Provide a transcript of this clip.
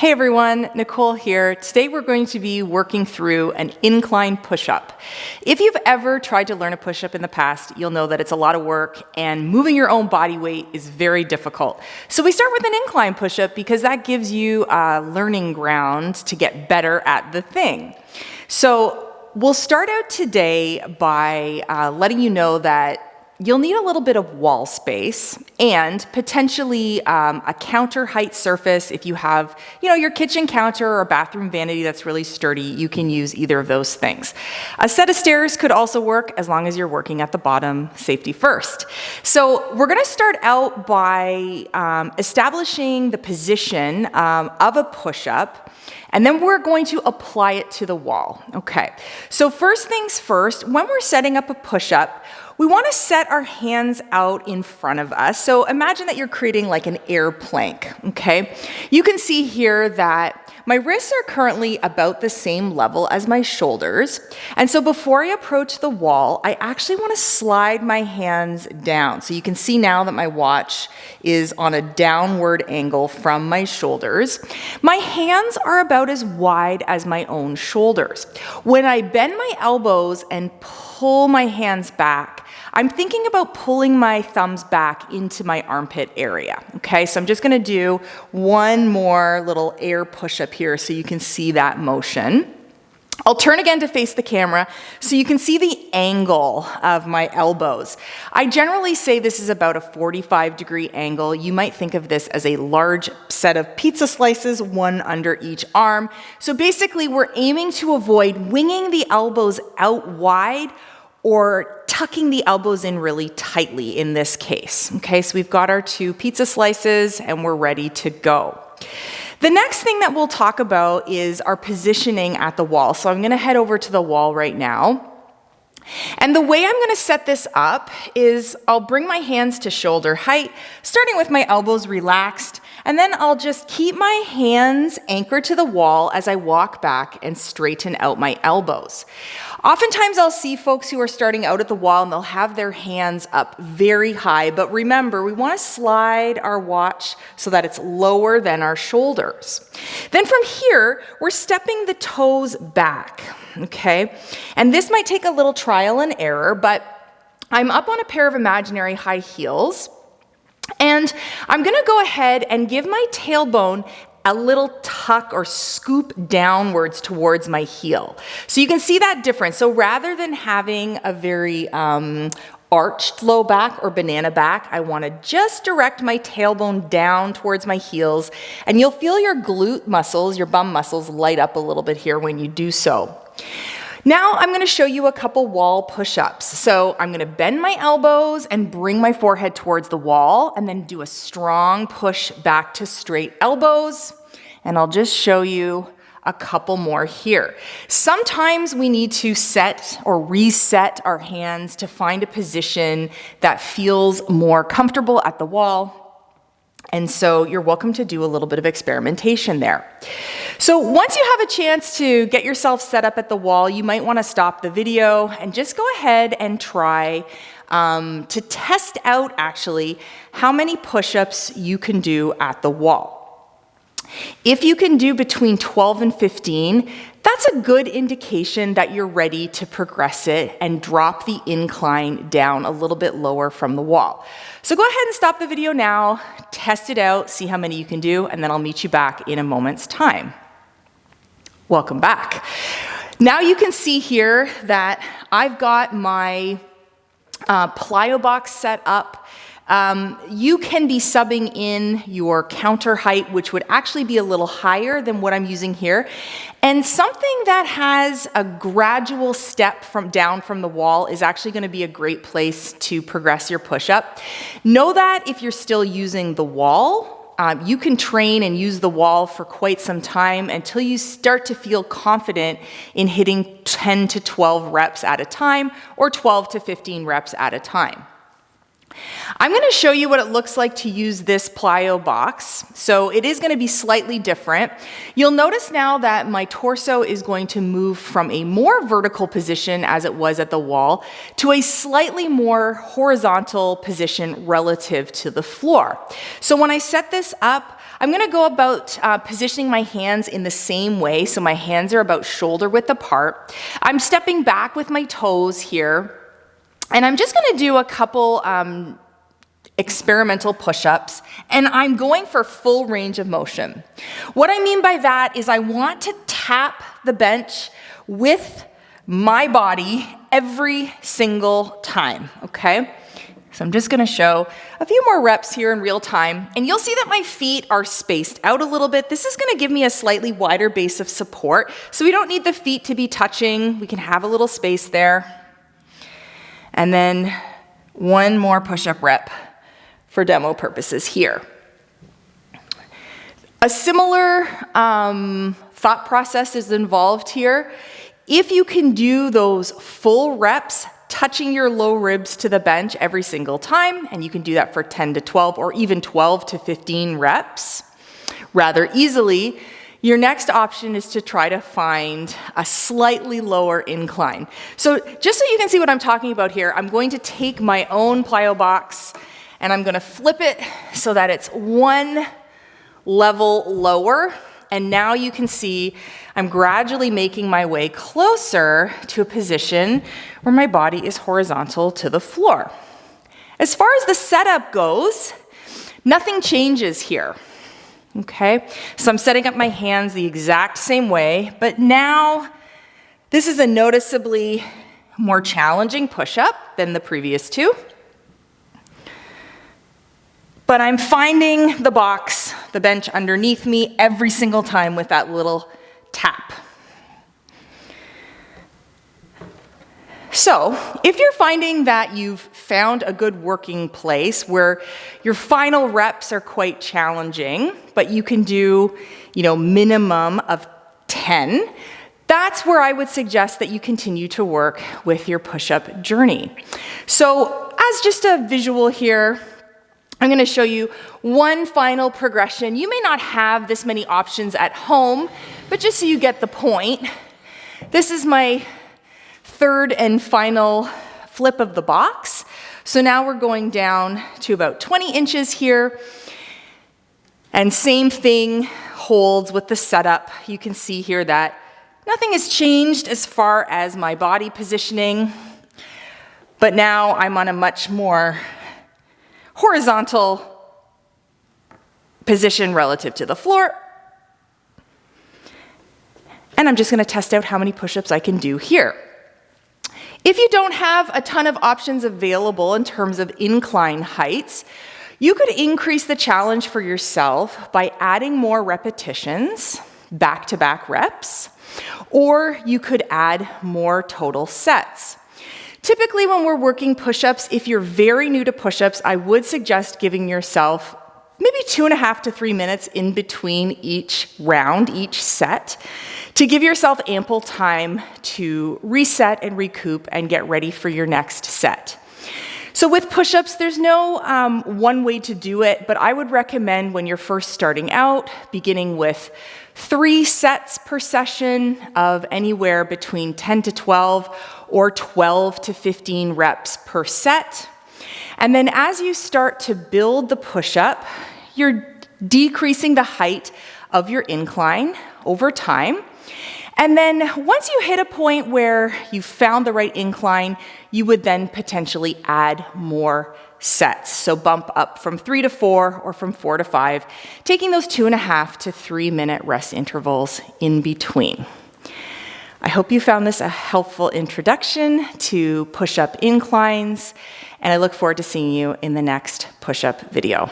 Hey everyone, Nicole here. Today we're going to be working through an incline push-up. If you've ever tried to learn a push-up in the past, you'll know that it's a lot of work and moving your own body weight is very difficult. So we start with an incline push-up because that gives you a learning ground to get better at the thing. So we'll start out today by letting you know that you'll need a little bit of wall space and potentially a counter height surface. If you have, your kitchen counter or a bathroom vanity that's really sturdy, you can use either of those things. A set of stairs could also work as long as you're working at the bottom, safety first. So we're gonna start out by establishing the position of a push-up, and then we're going to apply it to the wall. Okay, so first things first, when we're setting up a push-up, we want to set our hands out in front of us. So imagine that you're creating like an air plank, okay? You can see here that my wrists are currently about the same level as my shoulders. And so before I approach the wall, I actually want to slide my hands down. So you can see now that my watch is on a downward angle from my shoulders. My hands are about as wide as my own shoulders. When I bend my elbows and pull my hands back, I'm thinking about pulling my thumbs back into my armpit area, okay? So I'm just gonna do one more little air push-up here so you can see that motion. I'll turn again to face the camera so you can see the angle of my elbows. I generally say this is about a 45-degree angle. You might think of this as a large set of pizza slices, one under each arm. So basically, we're aiming to avoid winging the elbows out wide or tucking the elbows in really tightly in this case. Okay, so we've got our two pizza slices and we're ready to go. The next thing that we'll talk about is our positioning at the wall. So I'm gonna head over to the wall right now. And the way I'm gonna set this up is I'll bring my hands to shoulder height, starting with my elbows relaxed, and then I'll just keep my hands anchored to the wall as I walk back and straighten out my elbows. Oftentimes I'll see folks who are starting out at the wall and they'll have their hands up very high, but remember, we want to slide our watch so that it's lower than our shoulders. Then from here, we're stepping the toes back, okay? And this might take a little trial and error, but I'm up on a pair of imaginary high heels, and I'm gonna go ahead and give my tailbone a little tuck or scoop downwards towards my heel. So you can see that difference. So rather than having a very arched low back or banana back, I want to just direct my tailbone down towards my heels, and you'll feel your glute muscles, your bum muscles light up a little bit here when you do so. Now I'm going to show you a couple wall push-ups. So I'm going to bend my elbows and bring my forehead towards the wall and then do a strong push back to straight elbows. And I'll just show you a couple more here. Sometimes we need to set or reset our hands to find a position that feels more comfortable at the wall. And so you're welcome to do a little bit of experimentation there. So once you have a chance to get yourself set up at the wall, you might want to stop the video and just go ahead and try to test out actually how many push-ups you can do at the wall. If you can do between 12 and 15, that's a good indication that you're ready to progress it and drop the incline down a little bit lower from the wall. So go ahead and stop the video now, test it out, see how many you can do, and then I'll meet you back in a moment's time. Welcome back. Now you can see here that I've got my plyo box set up. You can be subbing in your counter height, which would actually be a little higher than what I'm using here. And something that has a gradual step down from the wall is actually going to be a great place to progress your push-up. Know that if you're still using the wall, you can train and use the wall for quite some time until you start to feel confident in hitting 10 to 12 reps at a time or 12 to 15 reps at a time. I'm going to show you what it looks like to use this plyo box. So it is going to be slightly different. You'll notice now that my torso is going to move from a more vertical position as it was at the wall to a slightly more horizontal position relative to the floor. So when I set this up, I'm gonna go about positioning my hands in the same way, so my hands are about shoulder width apart. I'm stepping back with my toes here, and I'm just gonna do a couple experimental push-ups, and I'm going for full range of motion. What I mean by that is I want to tap the bench with my body every single time, okay? So I'm just gonna show a few more reps here in real time, and you'll see that my feet are spaced out a little bit. This is gonna give me a slightly wider base of support, so we don't need the feet to be touching. We can have a little space there. And then one more push-up rep for demo purposes here. A similar thought process is involved here. If you can do those full reps, touching your low ribs to the bench every single time, and you can do that for 10 to 12 or even 12 to 15 reps rather easily, your next option is to try to find a slightly lower incline. So just so you can see what I'm talking about here, I'm going to take my own plyo box and I'm gonna flip it so that it's one level lower. And now you can see I'm gradually making my way closer to a position where my body is horizontal to the floor. As far as the setup goes, nothing changes here, okay? So I'm setting up my hands the exact same way, but now this is a noticeably more challenging push-up than the previous two. But I'm finding the box, the bench underneath me every single time with that little tap. So if you're finding that you've found a good working place where your final reps are quite challenging, but you can do, minimum of 10, that's where I would suggest that you continue to work with your push-up journey. So as just a visual here, I'm gonna show you one final progression. You may not have this many options at home, but just so you get the point, this is my third and final flip of the box. So now we're going down to about 20 inches here. And same thing holds with the setup. You can see here that nothing has changed as far as my body positioning, but now I'm on a much more horizontal position relative to the floor. And I'm just gonna test out how many push-ups I can do here. If you don't have a ton of options available in terms of incline heights, you could increase the challenge for yourself by adding more repetitions, back-to-back reps, or you could add more total sets. Typically when we're working push-ups, if you're very new to push-ups, I would suggest giving yourself maybe 2.5 to 3 minutes in between each round, each set, to give yourself ample time to reset and recoup and get ready for your next set. So with push-ups, there's no one way to do it, but I would recommend when you're first starting out, beginning with 3 sets per session of anywhere between 10 to 12 or 12 to 15 reps per set. And then as you start to build the push-up, you're decreasing the height of your incline over time. And then once you hit a point where you've found the right incline, you would then potentially add more sets. So bump up from 3 to 4 or from 4 to 5, taking those 2.5 to 3 minute rest intervals in between. I hope you found this a helpful introduction to push-up inclines, and I look forward to seeing you in the next push-up video.